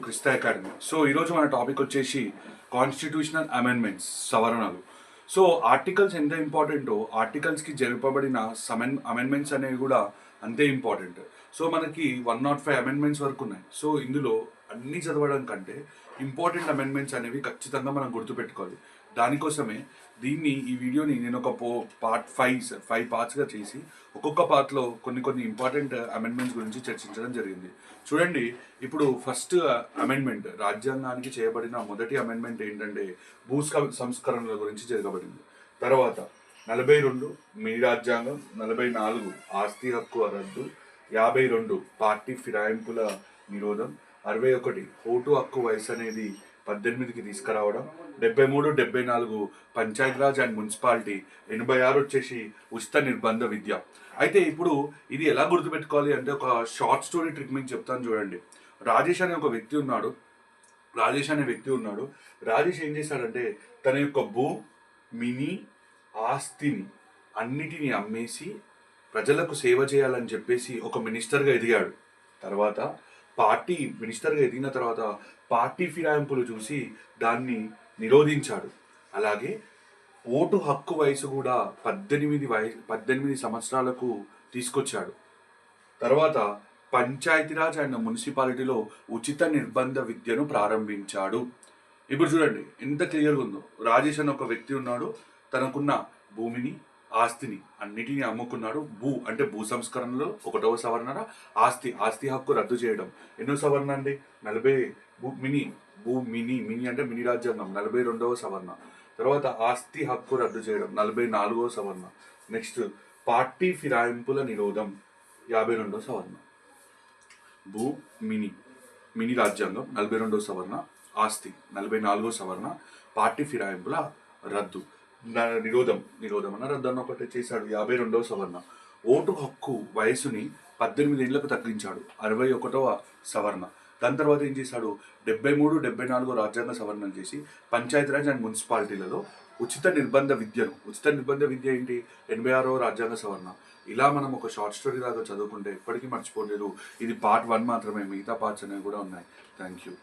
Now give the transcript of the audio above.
క్రిస్తా academy. So ఈరోజు మన topic వచ్చేసి కాన్స్టిట్యూషనల్ అమెండ్మెంట్స్, సవరణలు. సో ఆర్టికల్స్ ఎంత ఇంపార్టెంటో ఆర్టికల్స్కి జరపబడిన అమెండ్మెంట్స్ అనేవి కూడా అంతే ఇంపార్టెంట్. సో మనకి 105 అమెండ్మెంట్స్ వరకు ఉన్నాయి. సో ఇందులో అన్నీ చదవడం కంటే ఇంపార్టెంట్ అమెండ్మెంట్స్ అనేవి ఖచ్చితంగా మనం గుర్తుపెట్టుకోవాలి. దానికోసమే ఈ వీడియోని నేను ఒక పార్ట్ 5 పార్ట్స్గా చేసి ఒక్కొక్క పార్ట్లో కొన్ని ఇంపార్టెంట్ అమెండ్మెంట్స్ గురించి చర్చించడం జరిగింది. చూడండి, ఇప్పుడు ఫస్ట్ అమెండ్మెంట్, రాజ్యాంగానికి చేయబడిన మొదటి అమెండ్మెంట్ ఏంటంటే సంస్కరణల గురించి జరగబడింది. తర్వాత 42 మినీ రాజ్యాంగం, 44 ఆస్తి హక్కు రద్దు, 52 పార్టీ ఫిరాయింపుల నిరోధం, 61 ఓటు హక్కు వయసు అనేది 18కి తీసుకురావడం, 73, 74 పంచాయతీరాజ్ అండ్ మున్సిపాలిటీ, 86 వచ్చేసి ఉచిత నిర్బంధ విద్య. అయితే ఇప్పుడు ఇది ఎలా గుర్తుపెట్టుకోవాలి అంటే ఒక షార్ట్ స్టోరీ ట్రిక్ మీకు చెప్తాను చూడండి. రాజేష్ అనే వ్యక్తి ఉన్నాడు. రాజేష్ ఏం చేశాడంటే తన యొక్క మినీ ఆస్తిని అన్నిటినీ అమ్మేసి ప్రజలకు సేవ చేయాలని చెప్పేసి ఒక మినిస్టర్గా ఎదిగాడు. తర్వాత మినిస్టర్గా ఎదిగిన తర్వాత పార్టీ ఫిరాయింపులు చూసి దాన్ని నిరోధించాడు. అలాగే ఓటు హక్కు వయసు కూడా 18 సంవత్సరాలకు తీసుకొచ్చాడు. తర్వాత పంచాయతీరాజ్ అండ్ మున్సిపాలిటీలో ఉచిత నిర్బంధ విద్యను ప్రారంభించాడు. ఇప్పుడు చూడండి ఎంత క్లియర్గా ఉందో. రాజేష్ అనే ఒక వ్యక్తి ఉన్నాడు. తనకున్న భూమిని, ఆస్తిని అన్నిటినీ అమ్ముకున్నాడు. అంటే భూ సంస్కరణలో 1వ సవరణ ఆస్తి హక్కు రద్దు చేయడం. ఎన్నో సవరణ అండి? 40 మినీ అంటే మినీ రాజ్యాంగం 42వ సవరణ. తర్వాత ఆస్తి హక్కు రద్దు చేయడం 44వ సవరణ. నెక్స్ట్ పార్టీ ఫిరాయింపుల నిరోధం 52వ సవరణ. మినీ రాజ్యాంగం 42వ సవరణ, ఆస్తి 44వ సవరణ, పార్టీ ఫిరాయింపుల రద్దు నిరోధం అన్న రద్దు అన్న ఒకటి చేశాడు 52వ సవరణ. ఓటు హక్కు వయసుని 18 ఏళ్లకు తగ్గించాడు 61వ సవరణ. దాని తర్వాత ఏం చేశాడు? 73, 74 రాజ్యాంగ సవరణలు చేసి పంచాయతీరాజ్ అండ్ మున్సిపాలిటీలలో ఉచిత నిర్బంధ విద్య ఏంటి? 86వ రాజ్యాంగ సవరణ. ఇలా మనం ఒక షార్ట్ స్టోరీ లాగా చదువుకుంటే ఎప్పటికీ మర్చిపోలేదు. ఇది పార్ట్ 1 మాత్రమే, మిగతా పార్ట్స్ అనేవి కూడా ఉన్నాయి. Thank you.